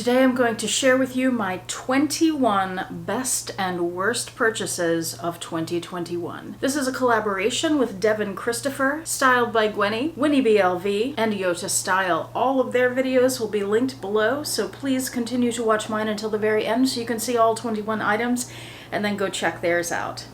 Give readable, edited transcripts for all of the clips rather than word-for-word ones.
Today I'm going to share with you my 21 best and worst purchases of 2021. This is a collaboration with Devin Christopher, StyledByGwenny, Winnie Bee LV, and YotaStyle. All of their videos will be linked below, so please continue to watch mine until the very end so you can see all 21 items, and then go check theirs out.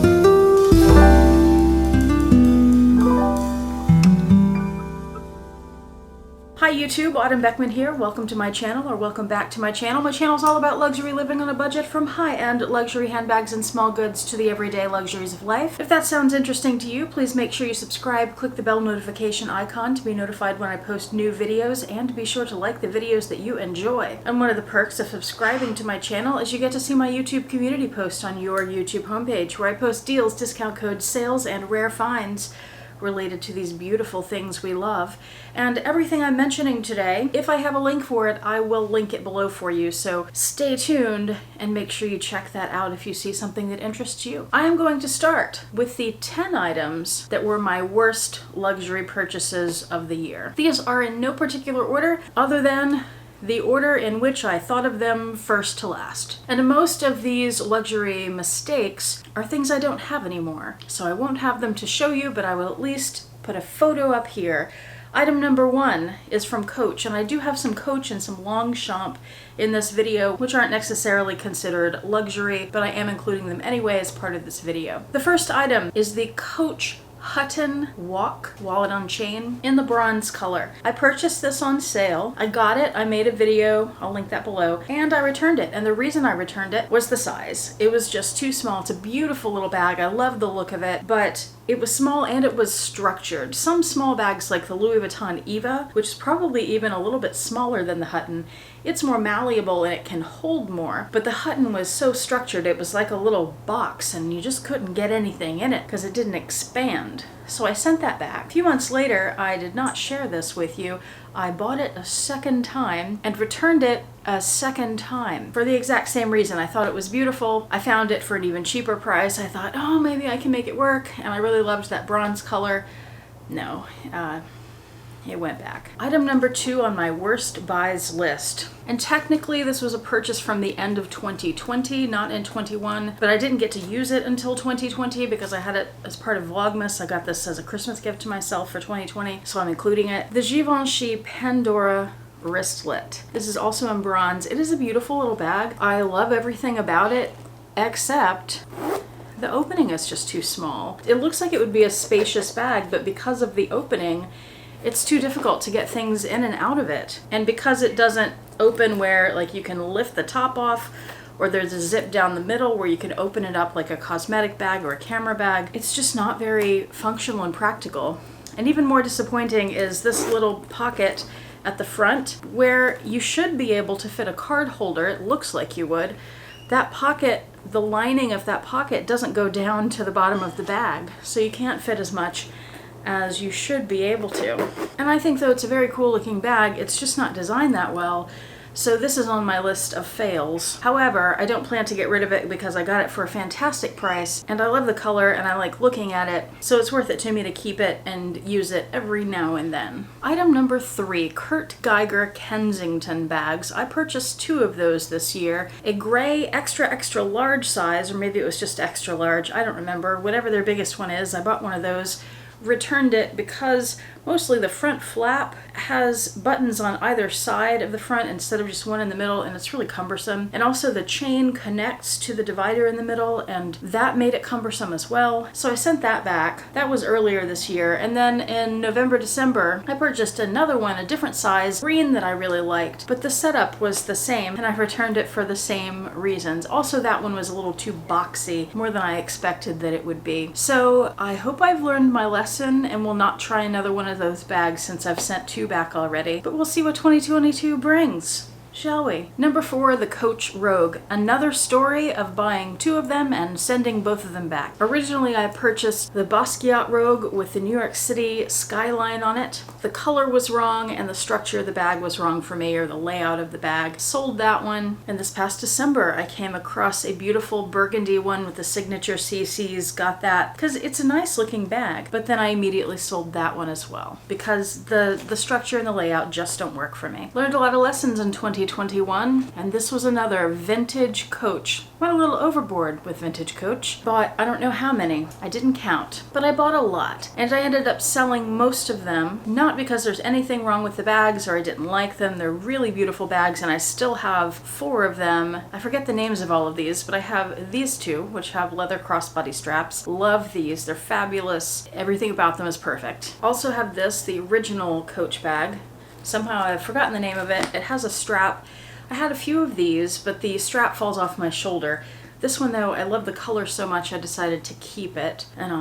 Hi YouTube, Autumn Beckman here. Welcome to my channel, or welcome back to my channel. My channel is all about luxury living on a budget, from high-end luxury handbags and small goods to the everyday luxuries of life. If that sounds interesting to you, please make sure you subscribe, click the bell notification icon to be notified when I post new videos, and be sure to like the videos that you enjoy. And one of the perks of subscribing to my channel is you get to see my YouTube community post on your YouTube homepage, where I post deals, discount codes, sales, and rare finds related to these beautiful things we love. And everything I'm mentioning today, if I have a link for it, I will link it below for you, so stay tuned and make sure you check that out if you see something that interests you. I am going to start with the 10 items that were my worst luxury purchases of the year. These are in no particular order other than the order in which I thought of them first to last. And most of these luxury mistakes are things I don't have anymore, so I won't have them to show you, but I will at least put a photo up here. Item number 1 is from Coach, and I do have some Coach and some Longchamp in this video, which aren't necessarily considered luxury, but I am including them anyway as part of this video. The first item is the Coach Hutton wallet on chain in the bronze color. I purchased this on sale. I got it, I made a video, I'll link that below, and I returned it. And the reason I returned it was the size. It was just too small. It's a beautiful little bag. I love the look of it, but it was small and it was structured. Some small bags like the Louis Vuitton Eva, which is probably even a little bit smaller than the Hutton, it's more malleable and it can hold more. But the Hutton was so structured, it was like a little box and you just couldn't get anything in it because it didn't expand. So I sent that back. A few months later, I did not share this with you. I bought it a second time and returned it a second time for the exact same reason. I thought it was beautiful. I found it for an even cheaper price. I thought, oh, maybe I can make it work. And I really loved that bronze color. No, it went back. Item number 2 on my worst buys list. And technically this was a purchase from the end of 2020, not in 21, but I didn't get to use it until 2020 because I had it as part of Vlogmas. I got this as a Christmas gift to myself for 2020, so I'm including it. The Givenchy Pandora Wristlet. This is also in bronze. It is a beautiful little bag. I love everything about it, except the opening is just too small. It looks like it would be a spacious bag, but because of the opening, it's too difficult to get things in and out of it. And because it doesn't open where like you can lift the top off, or there's a zip down the middle where you can open it up like a cosmetic bag or a camera bag, it's just not very functional and practical. And even more disappointing is this little pocket at the front where you should be able to fit a card holder. It looks like you would. That pocket, the lining of that pocket doesn't go down to the bottom of the bag, so you can't fit as much as you should be able to. And I think though it's a very cool looking bag, it's just not designed that well. So this is on my list of fails. However, I don't plan to get rid of it because I got it for a fantastic price and I love the color and I like looking at it. So it's worth it to me to keep it and use it every now and then. Item number 3, Geiger Kensington bags. I purchased 2 of those this year. A gray extra large size, or maybe it was just extra large, I don't remember. Whatever their biggest one is, I bought one of those. Returned it because mostly the front flap has buttons on either side of the front instead of just one in the middle, and it's really cumbersome. And also the chain connects to the divider in the middle, and that made it cumbersome as well. So I sent that back. That was earlier this year. And then in November, December, I purchased another one, a different size, green, that I really liked, but the setup was the same, and I returned it for the same reasons. Also, that one was a little too boxy, more than I expected that it would be. So I hope I've learned my lesson and will not try another one of those bags since I've sent 2 back already. But we'll see what 2022 brings, shall we? Number 4, the Coach Rogue. Another story of buying 2 of them and sending both of them back. Originally, I purchased the Basquiat Rogue with the New York City skyline on it. The color was wrong and the structure of the bag was wrong for me, or the layout of the bag. Sold that one. And this past December, I came across a beautiful burgundy one with the signature CCs. Got that because it's a nice looking bag. But then I immediately sold that one as well because the structure and the layout just don't work for me. Learned a lot of lessons in 2020 2021, and this was another vintage Coach. Went a little overboard with vintage Coach. Bought I don't know how many. I didn't count, but I bought a lot. And I ended up selling most of them, not because there's anything wrong with the bags or I didn't like them. They're really beautiful bags, and I still have 4 of them. I forget the names of all of these, but I have these 2, which have leather crossbody straps. Love these. They're fabulous. Everything about them is perfect. Also have this, the original Coach bag. Somehow I've forgotten the name of it. It has a strap. I had a few of these, but the strap falls off my shoulder. This one though, I love the color so much I decided to keep it, and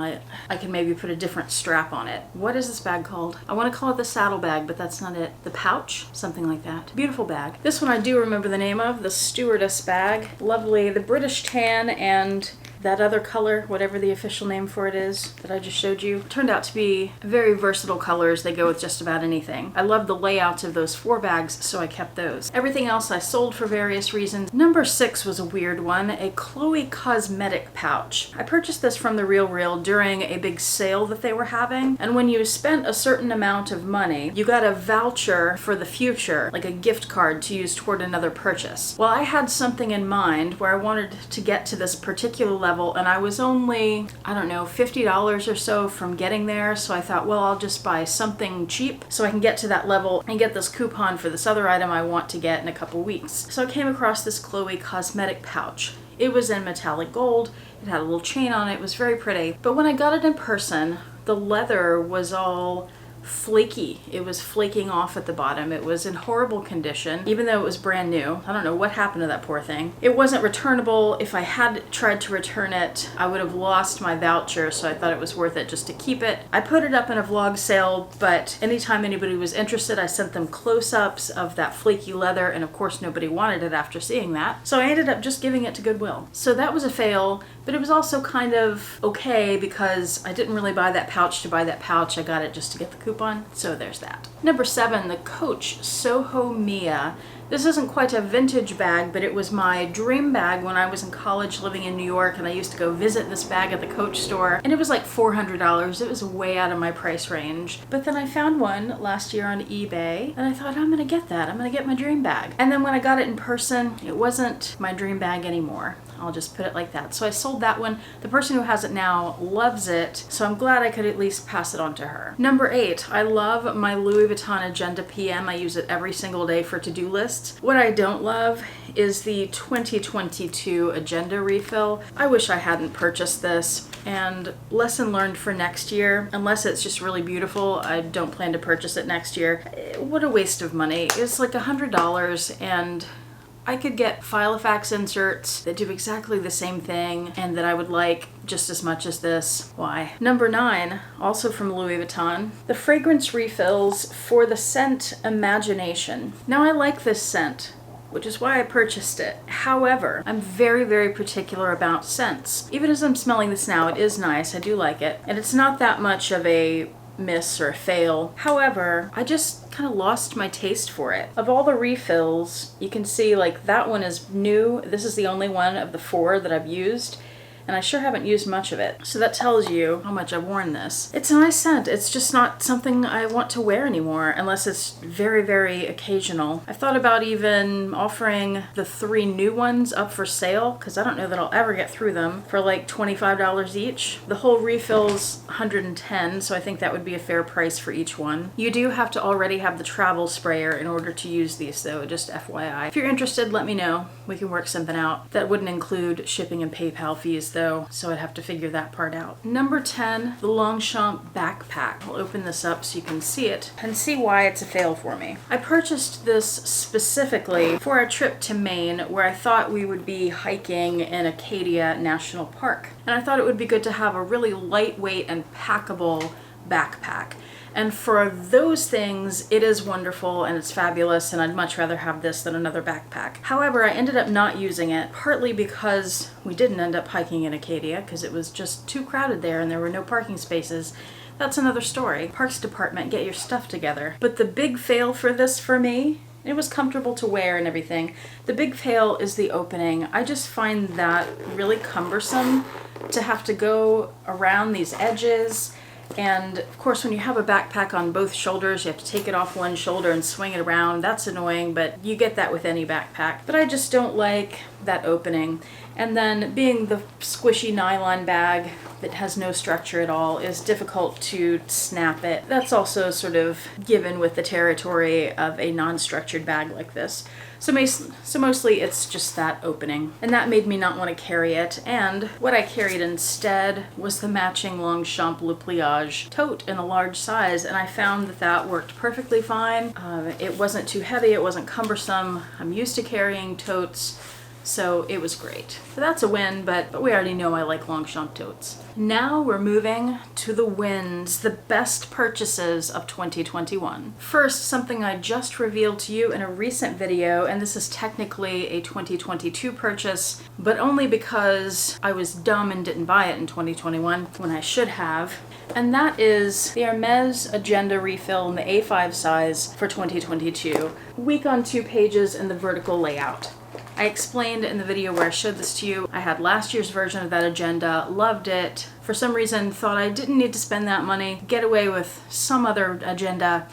I can maybe put a different strap on it. What is this bag called? I want to call it the saddle bag, but that's not it. The pouch? Something like that. Beautiful bag. This one I do remember the name of, the stewardess bag. Lovely. The British tan and that other color, whatever the official name for it is that I just showed you, turned out to be very versatile colors. They go with just about anything. I love the layouts of those 4 bags, so I kept those. Everything else I sold for various reasons. Number 6 was a weird one, a Chloe Cosmetic pouch. I purchased this from The RealReal during a big sale that they were having, and when you spent a certain amount of money, you got a voucher for the future, like a gift card to use toward another purchase. Well, I had something in mind where I wanted to get to this particular level, and I was only, I don't know, $50 or so from getting there, so I thought, well, I'll just buy something cheap so I can get to that level and get this coupon for this other item I want to get in a couple weeks. So I came across this Chloe Cosmetic pouch. It was in metallic gold, it had a little chain on it, it was very pretty, but when I got it in person, the leather was all flaky. It was flaking off at the bottom. It was in horrible condition, even though it was brand new. I don't know what happened to that poor thing. It wasn't returnable. If I had tried to return it, I would have lost my voucher, so I thought it was worth it just to keep it. I put it up in a vlog sale, but anytime anybody was interested, I sent them close-ups of that flaky leather, and of course nobody wanted it after seeing that. So I ended up just giving it to Goodwill. So that was a fail, but it was also kind of okay because I didn't really buy that pouch to buy that pouch. I got it just to get the coupon. So there's that. Number 7, the Coach Soho Mia. This isn't quite a vintage bag, but it was my dream bag when I was in college living in New York, and I used to go visit this bag at the Coach store, and it was like $400. It was way out of my price range. But then I found one last year on eBay, and I thought, I'm gonna get that. I'm gonna get my dream bag. And then when I got it in person, it wasn't my dream bag anymore. I'll just put it like that. So I sold that one. The person who has it now loves it, so I'm glad I could at least pass it on to her. Number 8, I love my Louis Vuitton Agenda PM. I use it every single day for to-do lists. What I don't love is the 2022 Agenda refill. I wish I hadn't purchased this, and lesson learned for next year. Unless it's just really beautiful, I don't plan to purchase it next year. What a waste of money. It's like $100, and I could get Filofax inserts that do exactly the same thing and that I would like just as much as this. Why? Number 9, also from Louis Vuitton, the fragrance refills for the scent Imagination. Now I like this scent, which is why I purchased it. However, I'm very, very particular about scents. Even as I'm smelling this now, it is nice, I do like it, and it's not that much of a miss or a fail. However, I just kind of lost my taste for it. Of all the refills, you can see like that one is new. This is the only one of the 4 that I've used, and I sure haven't used much of it. So that tells you how much I've worn this. It's a nice scent. It's just not something I want to wear anymore unless it's very, very occasional. I thought about even offering the 3 new ones up for sale because I don't know that I'll ever get through them for like $25 each. The whole refill's $110, so I think that would be a fair price for each one. You do have to already have the travel sprayer in order to use these though, just FYI. If you're interested, let me know. We can work something out. That wouldn't include shipping and PayPal fees though, so I'd have to figure that part out. Number 10, the Longchamp Backpack. I'll open this up so you can see it and see why it's a fail for me. I purchased this specifically for a trip to Maine where I thought we would be hiking in Acadia National Park. And I thought it would be good to have a really lightweight and packable backpack. And for those things, it is wonderful and it's fabulous, and I'd much rather have this than another backpack. However, I ended up not using it, partly because we didn't end up hiking in Acadia because it was just too crowded there and there were no parking spaces. That's another story. Parks Department, get your stuff together. But the big fail for this for me, it was comfortable to wear and everything. The big fail is the opening. I just find that really cumbersome to have to go around these edges And of course, when you have a backpack on both shoulders, you have to take it off one shoulder and swing it around. That's annoying, but you get that with any backpack. But I just don't like that opening. And then being the squishy nylon bag that has no structure at all is difficult to snap it. That's also sort of given with the territory of a non-structured bag like this. So mostly it's just that opening. And that made me not want to carry it. And what I carried instead was the matching Longchamp Le Pliage tote in a large size. And I found that that worked perfectly fine. It wasn't too heavy, it wasn't cumbersome. I'm used to carrying totes, so it was great. So that's a win, but we already know I like Longchamp totes. Now we're moving to the wins, the best purchases of 2021. First, something I just revealed to you in a recent video, and this is technically a 2022 purchase, but only because I was dumb and didn't buy it in 2021 when I should have. And that is the Hermes Agenda refill in the A5 size for 2022. Week on 2 pages in the vertical layout. I explained in the video where I showed this to you, I had last year's version of that agenda, loved it. For some reason, thought I didn't need to spend that money, get away with some other agenda.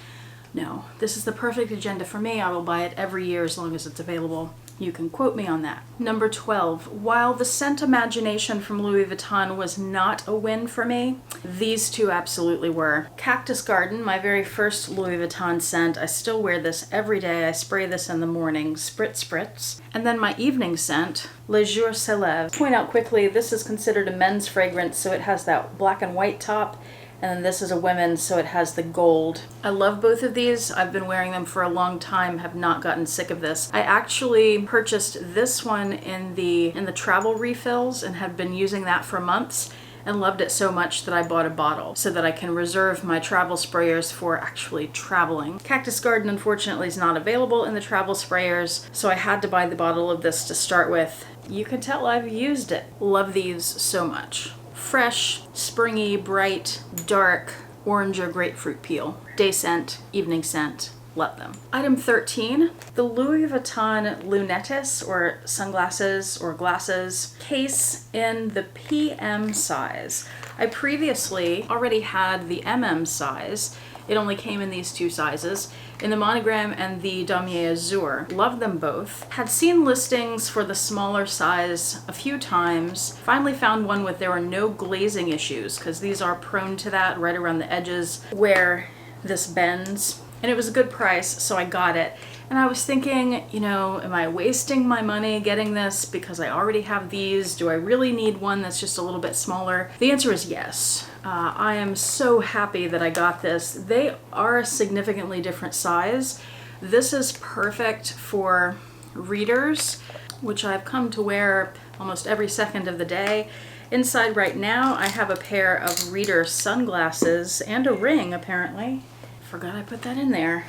No, this is the perfect agenda for me. I will buy it every year as long as it's available. You can quote me on that. Number 12, while the scent Imagination from Louis Vuitton was not a win for me, these two absolutely were. Cactus Garden, my very first Louis Vuitton scent. I still wear this every day. I spray this in the morning, spritz spritz. And then my evening scent, Le Jour se lève. Point out quickly, this is considered a men's fragrance, so it has that black and white top. And then this is a women's, so it has the gold. I love both of these. I've been wearing them for a long time, have not gotten sick of this. I actually purchased this one in the travel refills and have been using that for months and loved it so much that I bought a bottle so that I can reserve my travel sprayers for actually traveling. Cactus Garden, unfortunately, is not available in the travel sprayers, so I had to buy the bottle of this to start with. You can tell I've used it. Love these so much. Fresh, springy, bright, dark, orange or grapefruit peel. Day scent, evening scent, love them. Item 13, the Louis Vuitton lunettes or sunglasses or glasses case in the PM size. I previously already had the MM size. It only came in these two sizes, in the Monogram and the Damier Azur. Loved them both. Had seen listings for the smaller size a few times. Finally found one with there were no glazing issues, because these are prone to that right around the edges where this bends. And it was a good price, so I got it. And I was thinking, you know, am I wasting my money getting this because I already have these? Do I really need one that's just a little bit smaller? The answer is yes. I am so happy that I got this. They are a significantly different size. This is perfect for readers, which I've come to wear almost every second of the day. Inside right now, I have a pair of reader sunglasses and a ring, apparently. Forgot I put that in there.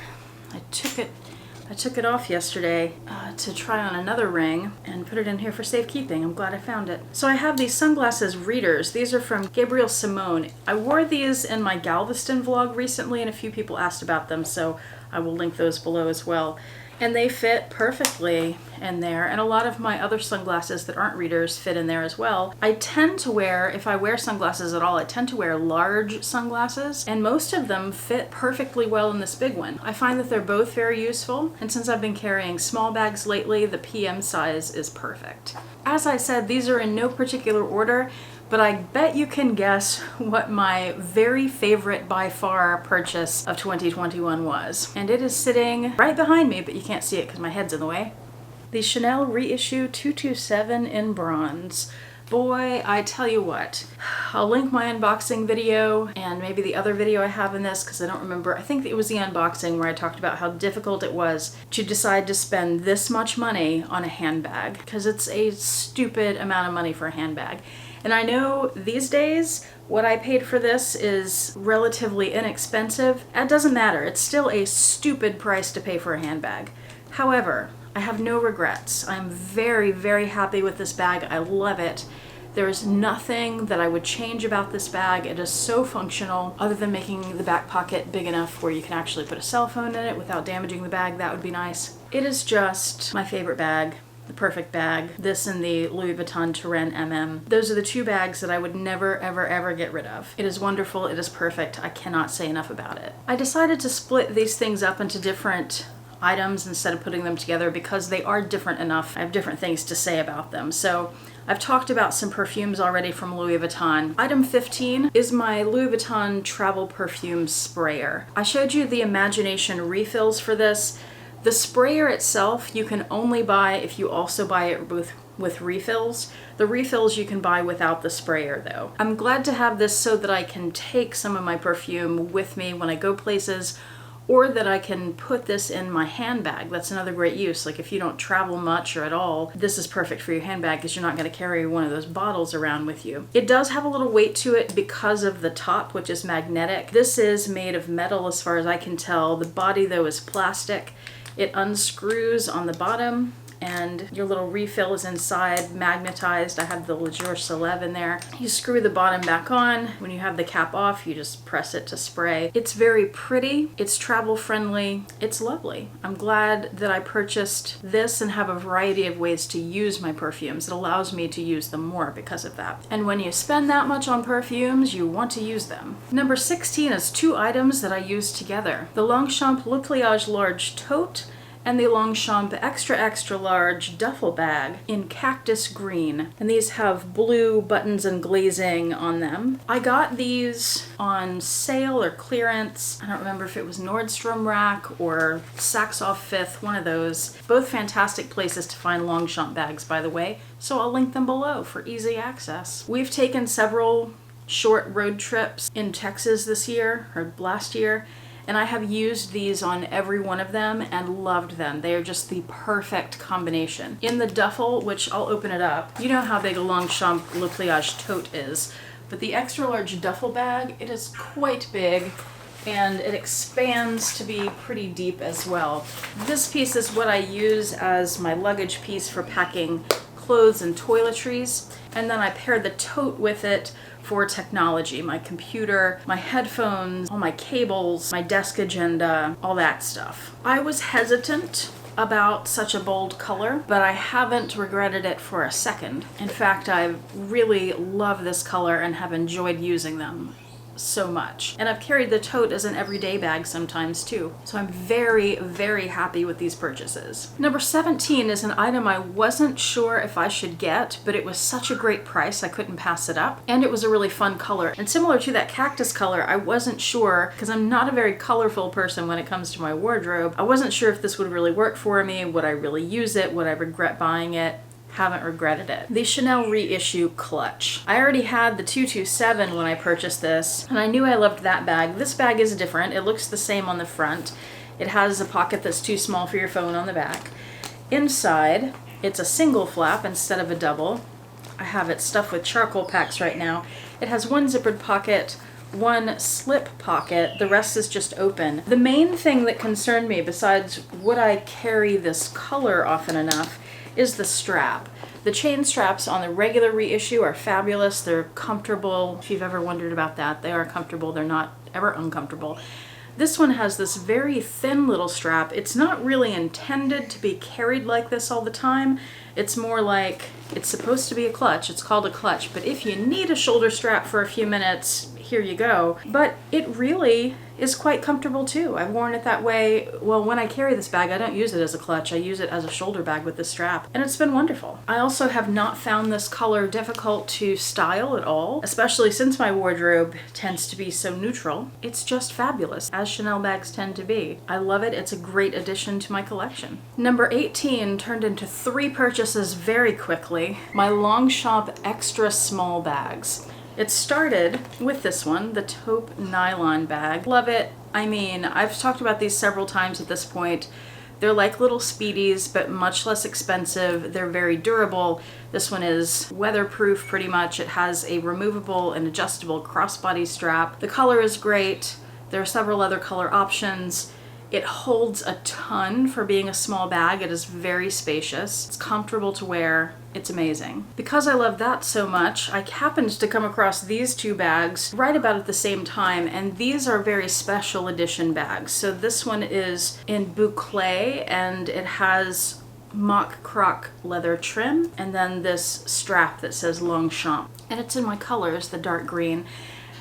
I took it off yesterday to try on another ring and put it in here for safekeeping. I'm glad I found it. So I have these sunglasses readers. These are from Gabriel Simone. I wore these in my Galveston vlog recently and a few people asked about them, so I will link those below as well. And they fit perfectly in there, and a lot of my other sunglasses that aren't readers fit in there as well. I tend to wear, if I wear sunglasses at all, I tend to wear large sunglasses, and most of them fit perfectly well in this big one. I find that they're both very useful, and since I've been carrying small bags lately, the PM size is perfect. As I said, these are in no particular order, but I bet you can guess what my very favorite by far purchase of 2021 was. And it is sitting right behind me, but you can't see it because my head's in the way. The Chanel Reissue 227 in bronze. Boy, I tell you what, I'll link my unboxing video and maybe the other video I have in this because I don't remember. I think it was the unboxing where I talked about how difficult it was to decide to spend this much money on a handbag because it's a stupid amount of money for a handbag. And I know these days what I paid for this is relatively inexpensive. It doesn't matter. It's still a stupid price to pay for a handbag. However, I have no regrets. I'm very, very happy with this bag. I love it. There's nothing that I would change about this bag. It is so functional, other than making the back pocket big enough where you can actually put a cell phone in it without damaging the bag. That would be nice. It is just my favorite bag the perfect bag. This and the Louis Vuitton Touraine MM. Those are the two bags that I would never, ever, ever get rid of. It is wonderful. It is perfect. I cannot say enough about it. I decided to split these things up into different items instead of putting them together because they are different enough. I have different things to say about them. So I've talked about some perfumes already from Louis Vuitton. Item 15 is my Louis Vuitton travel perfume sprayer. I showed you the Imagination refills for this. The sprayer itself you can only buy if you also buy it with refills. The refills you can buy without the sprayer though. I'm glad to have this so that I can take some of my perfume with me when I go places, or that I can put this in my handbag. That's another great use. Like if you don't travel much or at all, this is perfect for your handbag because you're not going to carry one of those bottles around with you. It does have a little weight to it because of the top, which is magnetic. This is made of metal as far as I can tell. The body though is plastic. It unscrews on the bottom and your little refill is inside, magnetized. I have the Le Jour Celeb in there. You screw the bottom back on. When you have the cap off, you just press it to spray. It's very pretty. It's travel friendly. It's lovely. I'm glad that I purchased this and have a variety of ways to use my perfumes. It allows me to use them more because of that. And when you spend that much on perfumes, you want to use them. Number 16 is two items that I use together. The Longchamp Le Pliage Large Tote and the Longchamp Extra Extra Large Duffel Bag in Cactus Green. And these have blue buttons and glazing on them. I got these on sale or clearance. I don't remember if it was Nordstrom Rack or Saks Off Fifth, one of those. Both fantastic places to find Longchamp bags, by the way, so I'll link them below for easy access. We've taken several short road trips in Texas this year, or last year, and I have used these on every one of them and loved them. They are just the perfect combination. In the duffel, which I'll open it up, you know how big a Longchamp Le Pliage tote is, but the extra large duffel bag, it is quite big and it expands to be pretty deep as well. This piece is what I use as my luggage piece for packing clothes and toiletries, and then I pair the tote with it for technology, my computer, my headphones, all my cables, my desk agenda, all that stuff. I was hesitant about such a bold color, but I haven't regretted it for a second. In fact, I really love this color and have enjoyed using them so much. And I've carried the tote as an everyday bag sometimes too. So I'm very, very happy with these purchases. Number 17 is an item I wasn't sure if I should get, but it was such a great price I couldn't pass it up. And it was a really fun color. And similar to that cactus color, I wasn't sure, because I'm not a very colorful person when it comes to my wardrobe, I wasn't sure if this would really work for me, would I really use it, would I regret buying it? Haven't regretted it. The Chanel Reissue Clutch. I already had the 227 when I purchased this, and I knew I loved that bag. This bag is different. It looks the same on the front. It has a pocket that's too small for your phone on the back. Inside, it's a single flap instead of a double. I have it stuffed with charcoal packs right now. It has one zippered pocket, one slip pocket, the rest is just open. The main thing that concerned me, besides would I carry this color often enough, is the strap. The chain straps on the regular Reissue are fabulous. They're comfortable. If you've ever wondered about that, they are comfortable. They're not ever uncomfortable. This one has this very thin little strap. It's not really intended to be carried like this all the time. It's more like, it's supposed to be a clutch. It's called a clutch. But if you need a shoulder strap for a few minutes, here you go. But it really is quite comfortable too. I've worn it that way. Well, when I carry this bag, I don't use it as a clutch. I use it as a shoulder bag with the strap, and it's been wonderful. I also have not found this color difficult to style at all, especially since my wardrobe tends to be so neutral. It's just fabulous, as Chanel bags tend to be. I love it. It's a great addition to my collection. Number 18 turned into 3 purchases very quickly. My Longchamp extra small bags. It started with this one, the Taupe Nylon Bag. Love it. I mean, I've talked about these several times at this point. They're like little Speedies, but much less expensive. They're very durable. This one is weatherproof pretty much. It has a removable and adjustable crossbody strap. The color is great. There are several other color options. It holds a ton for being a small bag. It is very spacious. It's comfortable to wear. It's amazing. Because I love that so much, I happened to come across these 2 bags right about at the same time, and these are very special edition bags. So this one is in boucle, and it has mock croc leather trim, and then this strap that says Longchamp. And it's in my colors, the dark green.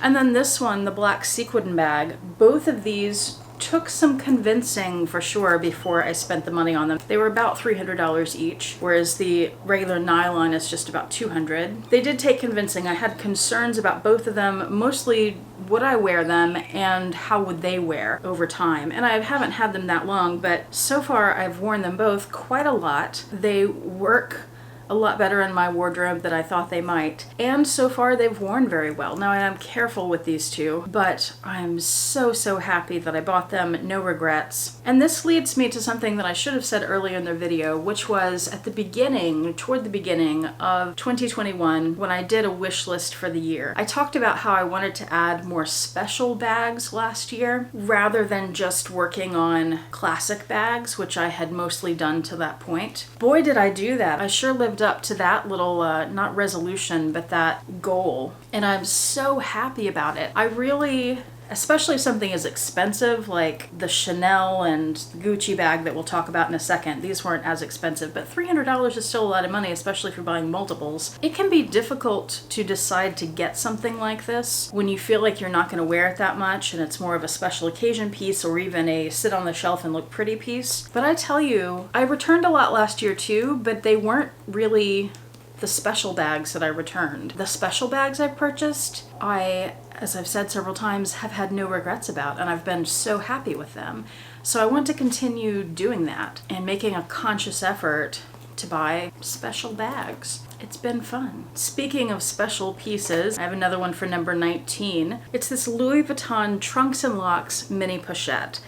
And then this one, the black sequin bag. Both of these took some convincing for sure before I spent the money on them. They were about $300 each, whereas the regular nylon is just about $200. They did take convincing. I had concerns about both of them, mostly would I wear them and how would they wear over time. And I haven't had them that long, but so far I've worn them both quite a lot. They work a lot better in my wardrobe than I thought they might. And so far they've worn very well. Now I am careful with these two, but I'm so happy that I bought them. No regrets. And this leads me to something that I should have said earlier in the video, which was at the beginning, toward the beginning of 2021, when I did a wish list for the year. I talked about how I wanted to add more special bags last year, rather than just working on classic bags, which I had mostly done to that point. Boy, did I do that. I sure lived up to that little, not resolution, but that goal. And I'm so happy about it. I really, especially something as expensive like the Chanel and Gucci bag that we'll talk about in a second. These weren't as expensive, but $300 is still a lot of money, especially if you're buying multiples. It can be difficult to decide to get something like this when you feel like you're not going to wear it that much and it's more of a special occasion piece or even a sit on the shelf and look pretty piece. But I tell you, I returned a lot last year too, but they weren't really the special bags that I returned. The special bags I purchased, as I've said several times, have had no regrets about, and I've been so happy with them. So I want to continue doing that and making a conscious effort to buy special bags. It's been fun. Speaking of special pieces, I have another one for number 19. It's this Louis Vuitton Trunks and Locks mini pochette.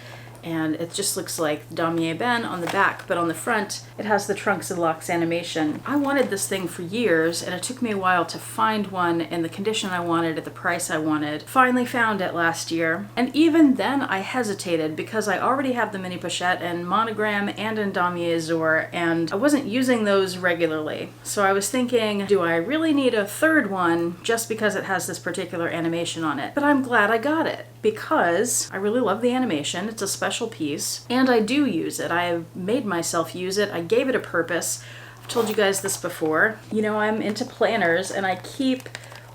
And it just looks like Damier Ben on the back, but on the front, it has the Trunks and Locks animation. I wanted this thing for years, and it took me a while to find one in the condition I wanted at the price I wanted. Finally found it last year. And even then I hesitated because I already have the mini pochette in Monogram and in Damier Azur, and I wasn't using those regularly. So I was thinking, do I really need a third one just because it has this particular animation on it? But I'm glad I got it because I really love the animation. It's a special piece, and I do use it. I have made myself use it. I gave it a purpose. I've told you guys this before. You know, I'm into planners, and I keep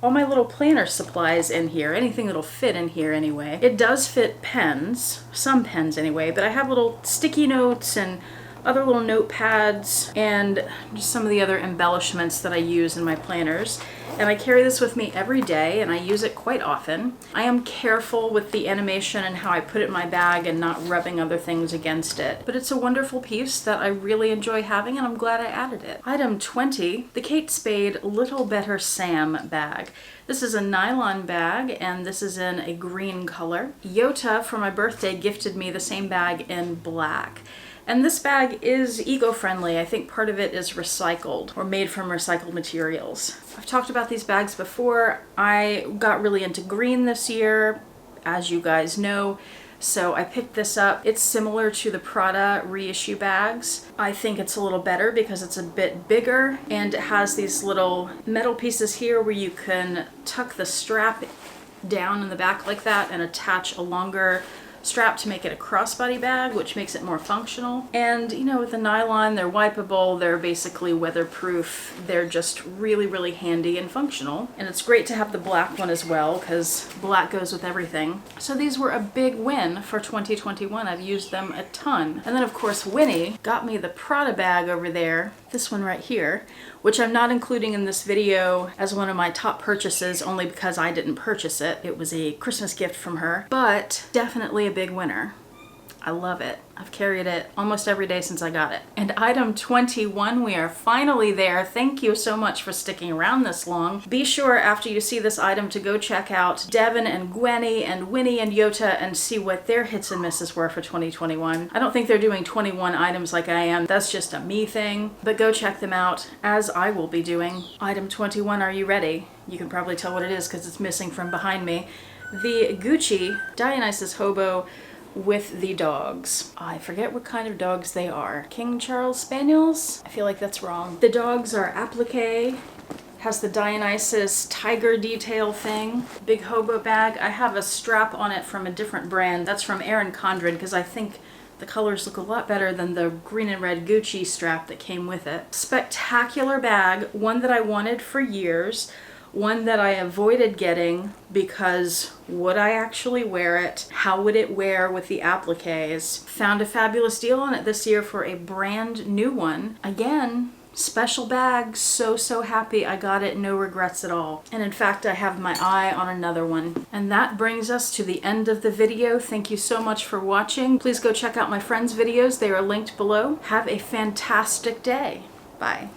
all my little planner supplies in here, anything that'll fit in here anyway. It does fit pens, some pens anyway, but I have little sticky notes and other little notepads and just some of the other embellishments that I use in my planners. And I carry this with me every day, and I use it quite often. I am careful with the animation and how I put it in my bag and not rubbing other things against it. But it's a wonderful piece that I really enjoy having, and I'm glad I added it. Item 20, the Kate Spade Little Better Sam bag. This is a nylon bag, and this is in a green color. Yota, for my birthday, gifted me the same bag in black. And this bag is eco-friendly. I think part of it is recycled or made from recycled materials. I've talked about these bags before. I got really into green this year, as you guys know, so I picked this up. It's similar to the Prada Reissue bags. I think it's a little better because it's a bit bigger, and it has these little metal pieces here where you can tuck the strap down in the back like that and attach a longer strap to make it a crossbody bag, which makes it more functional. And you know, with the nylon, they're wipeable, they're basically weatherproof, they're just really handy and functional. And it's great to have the black one as well, because black goes with everything. So these were a big win for 2021. I've used them a ton. And then of course Winnie got me the Prada bag over there, this one right here, which I'm not including in this video as one of my top purchases only because I didn't purchase it. It was a Christmas gift from her, but definitely a big winner. I love it. I've carried it almost every day since I got it. And item 21, we are finally there. Thank you so much for sticking around this long. Be sure after you see this item to go check out Devin and Gwenny and Winnie and Yota and see what their hits and misses were for 2021. I don't think they're doing 21 items like I am. That's just a me thing. But go check them out, as I will be doing. Item 21, are you ready? You can probably tell what it is because it's missing from behind me. The Gucci Dionysus Hobo with the dogs. I forget what kind of dogs they are. King Charles Spaniels? I feel like that's wrong. The dogs are applique, has the Dionysus tiger detail thing. Big Hobo bag. I have a strap on it from a different brand. That's from Erin Condren because I think The colors look a lot better than the green and red Gucci strap that came with it. Spectacular bag, one that I wanted for years, one that I avoided getting because would I actually wear it? How would it wear with the appliques? Found a fabulous deal on it this year for a brand new one. Again, special bag, so happy I got it, no regrets at all. And in fact, I have my eye on another one. And that brings us to the end of the video. Thank you so much for watching. Please go check out my friends' videos. They are linked below. Have a fantastic day. Bye.